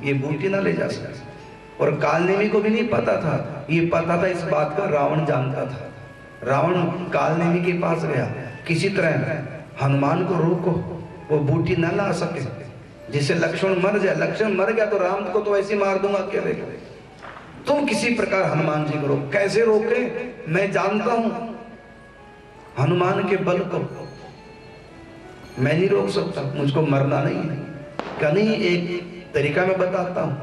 ये बूटी ना ले जा सके। और कालनेमी को भी नहीं पता था, ये पता था इस बात का रावण जानता था। रावण कालनेमी के पास गया, किसी तरह हनुमान को रोको, वो बूटी न ला सके, जिससे लक्ष्मण मर जाए। लक्ष्मण मर गया तो राम को तो ऐसे मार दूंगा अकेले। तुम किसी प्रकार हनुमान जी को रोक। कैसे रोके? मैं जानता हूं हनुमान के बल को, मैं नहीं रोक सकता, मुझको मरना नहीं है। क्या नहीं, एक तरीका मैं बताता हूं,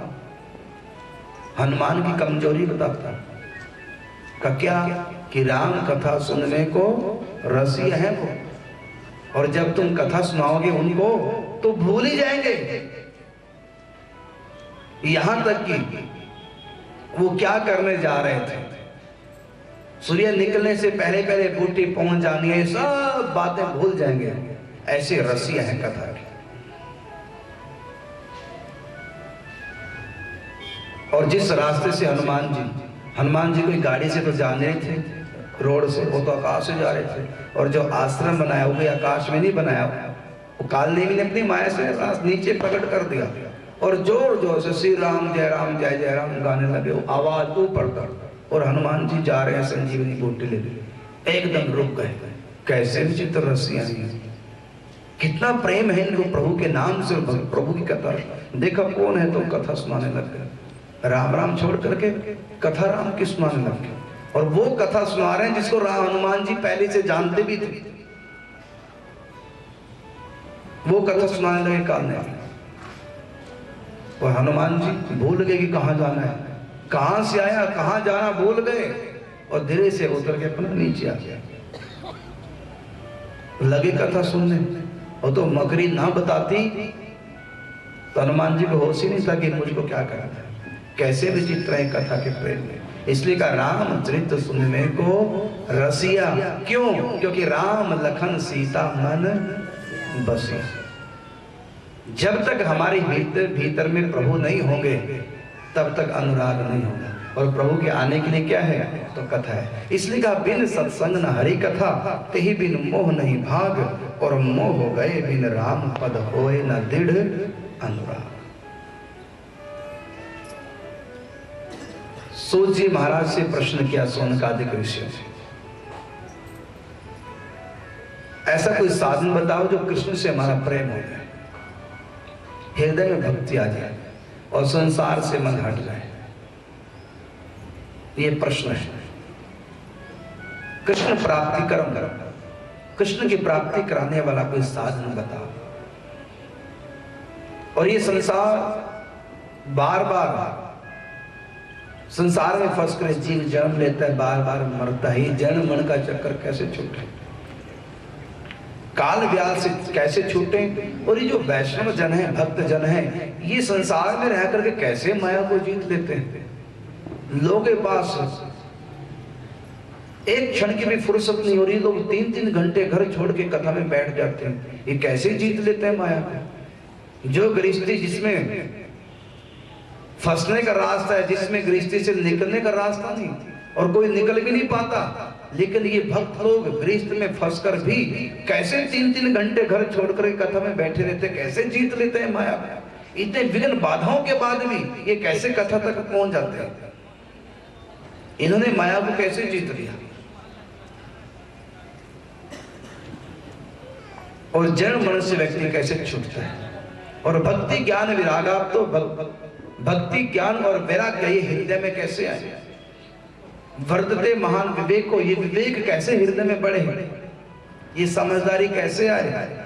हनुमान की कमजोरी बताता हूं। का क्या कि राम कथा सुनने को रसिया है वो, और जब तुम कथा सुनाओगे उनको तो भूल ही जाएंगे। यहां तक कि वो क्या करने जा रहे थे, सूर्य निकलने से पहले पहले बूटी पहुंच जानी है, सब बातें भूल जाएंगे। ऐसे रसिया है कथा की। और जिस रास्ते से हनुमान जी कोई गाड़ी से तो जा रहे थे, रोड से, वो तो आकाश से जा रहे थे। और जो आश्रम बनाया वो भी आकाश में नहीं बनाया, वो कालनेमी ने अपनी माया से नीचे प्रकट कर दिया। और जोर जोर से श्री राम जय राम गाने लगे, वो आवाज ऊपर तक। और हनुमान जी जा रहे हैं संजीवनी बूटी ले, एकदम रुक गए। कैसे विचित्र रसिया हैं, कितना प्रेम है इनको प्रभु के नाम से, प्रभु की कथा। देखा कौन है तो कथा सुनाने लग गए, राम राम छोड़ करके कथा राम की सुनाने लग गए। और वो कथा सुना रहे हैं जिसको हनुमान जी पहले से जानते भी थे, वो कथा सुनाने लगे कालनेमी। और हनुमान जी भूल गए कि कहां जाना है, कहां से आया कहां जाना भूल गए। और धीरे से उतर के अपना नीचे आ गया, लगे कथा सुनने। और तो मकरी ना बताती तो हनुमान जी को होश ही नहीं था कि मुझको क्या करना है। कैसे विचित्र है कथा के प्रेम में। इसलिए कहा रामचरित सुनने को रसिया। क्यों? क्योंकि राम लखन सीता मन बसे। जब तक हमारे भीतर में प्रभु नहीं होंगे तब तक अनुराग नहीं होगा। और प्रभु के आने के लिए क्या है तो कथा है। इसलिए कहा बिन सत्संग न हरि कथा, तेहि बिन मोह नहीं भाग। और मोह हो गए बिन राम पद होए न दृढ़ अनुराग। सूत जी महाराज से प्रश्न किया सोनकादिक ऋषियों से, ऐसा कोई साधन बताओ जो कृष्ण से हमारा प्रेम हो जाए, हृदय में भक्ति आ जाए और संसार से मन हट जाए। ये प्रश्न है। कृष्ण प्राप्ति कर्म, कृष्ण की प्राप्ति कराने वाला कोई साधन बताओ। और ये संसार बार बार संसार में फंस कर जीव जन्म लेता है, बार बार मरता है। जन्म मन का चक्कर कैसे छूटे, काल व्याल से कैसे छूटे। और ये जो वैष्णव जन है, भक्त जन है, ये संसार में रह करके कैसे माया को जीत लेते हैं। लोगों के पास एक क्षण की भी फुर्सत नहीं हो रही, लोग 3-3 घंटे घर छोड़ के कथा में बैठ जाते हैं। ये कैसे जीत लेते हैं माया को। जो गृहस्थी जिसमें फंसने का रास्ता है, जिसमें गृहस्थी से निकलने का रास्ता नहीं, और कोई निकल भी नहीं पाता, लेकिन ये भक्त लोग गृहस्थ में फंसकर भी कैसे 3-3 घंटे घर छोड़कर कथा में बैठे रहते, कैसे जीत लेते हैं माया। इतने विघ्न बाधाओं के बाद भी ये कैसे कथा तक पहुंच जाते हैं। इन्होंने माया को कैसे जीत लिया। और जन्म मन से व्यक्ति कैसे छूटता है। और भक्ति ज्ञान विराग, आप तो भक्ति ज्ञान और वैराग्य ये हृदय में कैसे आए। वर्धते महान विवेक को, ये विवेक कैसे हृदय में बढ़े, ये समझदारी कैसे आए।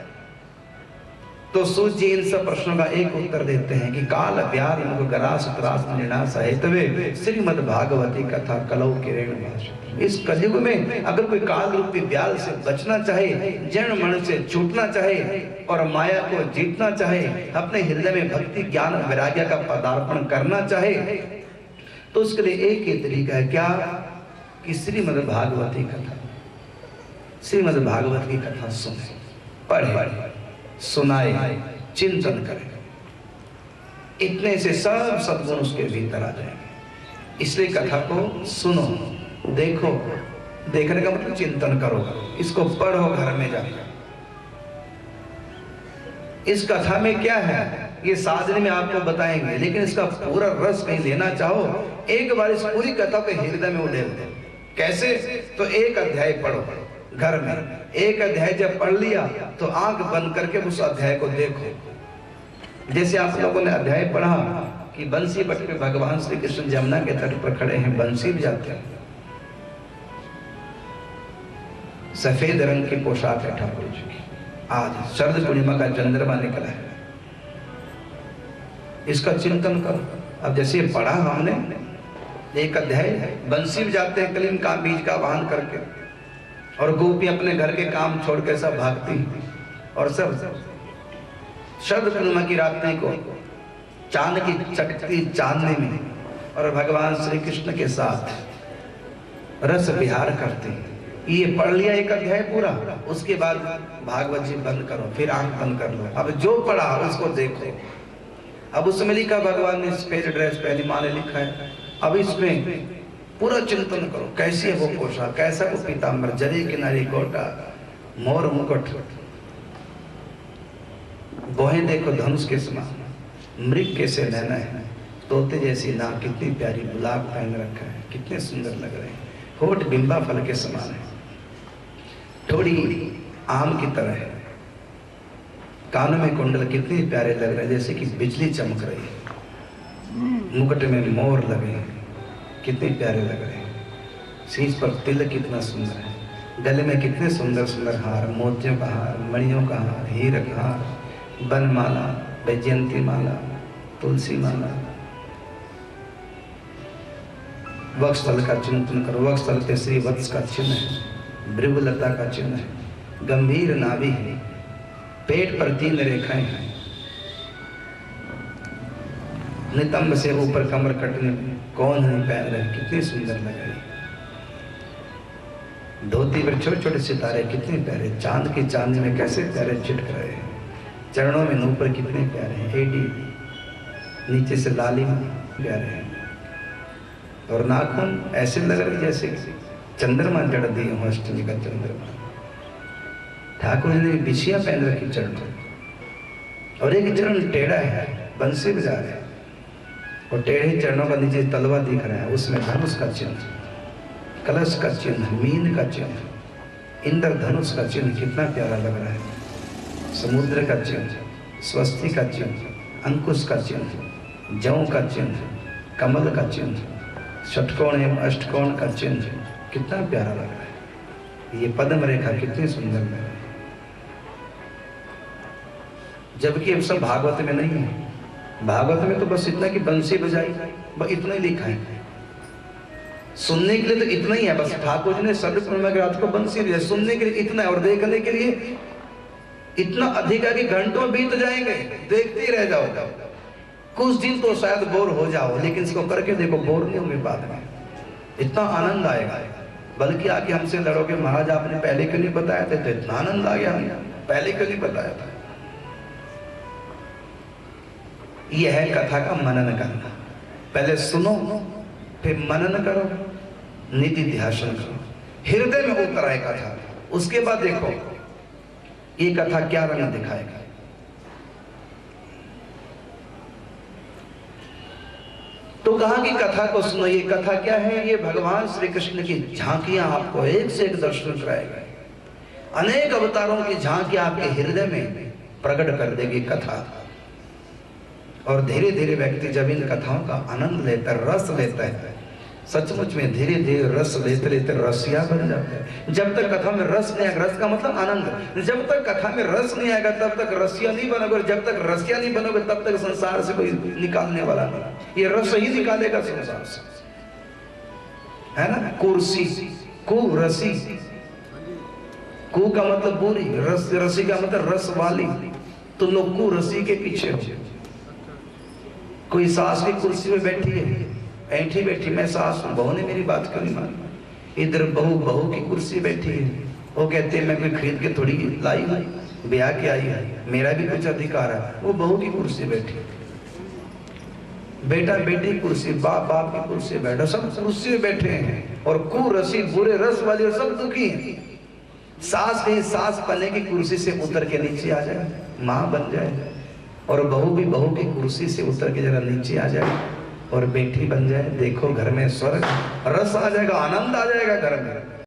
तो सूत जी इन सब प्रश्नों का एक उत्तर देते हैं कि काल व्याल मुख गरास त्रास निर्णा सहितवे श्रीमद् भागवती कथा कलौ किरण भाषा। इस कलयुग में अगर कोई काल रूपी व्याल से बचना चाहे, जन्म मरण से छूटना चाहे और माया को जीतना चाहे, अपने हृदय में भक्ति ज्ञान वैराग्य का पदार्पण करना चाहे, तो उसके लिए एक ही तरीका है। क्या? कि श्रीमद् भागवती कथा, श्रीमद् भागवत की कथा सुने, पढ़े, सुनाए, चिंतन करें। इतने से सब सद्गुण उसके भीतर आ जाएंगे। इसलिए कथा को सुनो, देखो, देखने का मतलब चिंतन करो, इसको पढ़ो घर में जाकर। इस कथा में क्या है ये साधन में आपको बताएंगे, लेकिन इसका पूरा रस कहीं लेना चाहो, एक बार इस पूरी कथा को हृदय में उड़ेल दो। कैसे? तो एक अध्याय पढ़ो घर में, एक अध्याय जब पढ़ लिया तो आंख बंद करके उस अध्याय को देखो। जैसे आप लोगों ने अध्याय पढ़ा कि बंसी बट पे भगवान श्री कृष्ण जमुना के तट पर खड़े हैं, बंसी बजाते हैं, सफेद रंग की पोशाक है ठाकुर जी की। आज शरद पूर्णिमा का चंद्रमा निकला है, इसका चिंतन करो। अब जैसे पढ़ा हमने एक अध्याय, बंसी बजाते हैं कलीन का बीज का वाहन करके, और गोपी अपने घर के काम छोड़ के सब भागती, और सब शरद पूर्णिमा की रात्रि को चांद की चटकती चांदनी में और भगवान श्री कृष्ण के साथ रस विहार करते। ये पढ़ लिया एक अध्याय पूरा, उसके बाद भागवत जी बंद करो, फिर आंख बंद कर लो। अब जो पढ़ा उसको देखो। अब उसमें लिखा, भगवान ने सफेद ड्रेस पहनी, माँ ने लिखा है। अब इसमें पूरा चिंतन करो, कैसी है वो पोशाक, कैसा वो पीताम्बर, जरी किनारी गोटा, मोर मुकुट, बोहे देखो धनुष के समान, मृग कैसे नैना है, तोते जैसी नाक, कितनी प्यारी गुलाब पहन रखा है, कितने सुंदर लग रहे हैं, होठ बिंबा फल के समान है, थोड़ी आम की तरह है, कानों में कुंडल कितने प्यारे लग रहे हैं, जैसे कि बिजली चमक रही है, मुकुट में मोर लगे हैं, कितने प्यारे लग रहे हैं, शीश पर तिलक कितना सुंदर है, गले में कितने सुंदर सुंदर हार, मोतियों का हार, मणियों का हार, हीरक हार, बनमाला, वैजयंती माला, तुलसी माला। वक्षस्थल का चिंतन करो, वक्षस्थल पे श्री वत्स का चिन्ह है, भृगुलता का चिन्ह है, गंभीर नाभि है, पेट पर 3 रेखाएं हैं, नितंब से ऊपर कमर कटने कौन नहीं पहन रहे, कितनी सुंदर लग रही, धोती पर छोटे छोटे सितारे कितने प्यारे, चांद की चांदनी में कैसे प्यारे छिटक रहे हैं, चरणों में नूपुर कितने प्यारे हैं, एडी नीचे से लाली प्यारे हैं, और नाखून ऐसे लग रहे जैसे चंद्रमा जड़ दिए हो, अष्टमी का चंद्रमा। ठाकुर जी ने बिछिया पहन रखी चरणों, और एक चरण टेढ़ा है, बंसी बजा रहे हैं, और टेढ़े चरणों का नीचे तलवा दिख रहा है, उसमें धनुष का चिन्ह, कलश का चिन्ह, मीन का चिन्ह, इंद्रधनुष का चिन्ह कितना प्यारा लग रहा है, समुद्र का चिन्ह, स्वस्ति का चिन्ह, अंकुश का चिन्ह, जौ का चिन्ह, कमल का चिन्ह, षटकोण एवं अष्टकोण का चिन्ह, कितना प्यारा लग रहा है। ये पद्म रेखा कितनी सुंदर लग रही है, जबकि अब सब भागवत में नहीं है। भागवत में तो बस इतना कि बंसी बजाई, बस इतना ही लिखा है, सुनने के लिए तो इतना ही है बस। ठाकुर जी ने शरद पूर्णिमा की रात को बंसी बजाई, सुनने के लिए इतना है, और देखने के लिए इतना अधिक है कि घंटों बीत जाएंगे, देखते ही रह जाओ। कुछ दिन तो शायद बोर हो जाओ, लेकिन इसको करके देखो, बोर नहीं होंगे बाद में, इतना आनंद आएगा। बल्कि आके हमसे लड़ोगे, महाराज आपने पहले क्यों नहीं बताया था, तो इतना आनंद आ गया, पहले क्यों नहीं बताया था। यह है कथा का मनन करना, पहले सुनो फिर मनन करो, निधि ध्यान करो, हृदय में उतर आए कथा, उसके बाद देखो ये कथा क्या रंग दिखाएगा। तो कहा कि कथा को सुनो। ये कथा क्या है? ये भगवान श्री कृष्ण की झांकियां आपको एक से एक दर्शन कराएगा, अनेक अवतारों की झांकियां आपके हृदय में प्रकट कर देगी कथा। और धीरे धीरे व्यक्ति जब इन कथाओं का आनंद लेता है, रस लेता है, सचमुच में धीरे धीरे रस लेते लेते रसिया बन जाता है। जब तक कथा में रस नहीं आएगा, रस का मतलब आनंद, जब तक कथा में रस नहीं आएगा तब तक रसिया नहीं बनोगे, जब तक रसिया नहीं बनोगे तब तक संसार से कोई निकालने वाला नहीं। ये रस ही निकालेगा संसार से, है ना। कुर्सी, कु रसी, कु का मतलब बुरी, रस रसी का मतलब रस वाली। तो लोग कु रसी के पीछे हो। कोई सास की कुर्सी में बैठी है, ऐठी बैठी, मैं सास हूं, बहू ने मेरी बात क्यों नहीं मानी। इधर बहू बहू की कुर्सी बैठी है, वो कहते हैं मैं कोई खरीद के थोड़ी लाई हूं, ब्याह के आई है, मेरा भी कुछ अधिकार है। वो बहू की कुर्सी बैठी, बेटा बेटी कुर्सी, बाप बाप की कुर्सी बैठा, सब कुर्सी में बैठे हैं। और कुरसी बुरे रस वाले और सब दुखी हैं। सास कहीं सास पने की कुर्सी से उतर के नीचे आ जाए, माँ बन जाए, और बहू भी बहू की कुर्सी से उतर के जरा नीचे आ जाए और बेटी बन जाए, देखो घर में स्वर्ग, रस आ जाएगा, आनंद आ जाएगा घर में।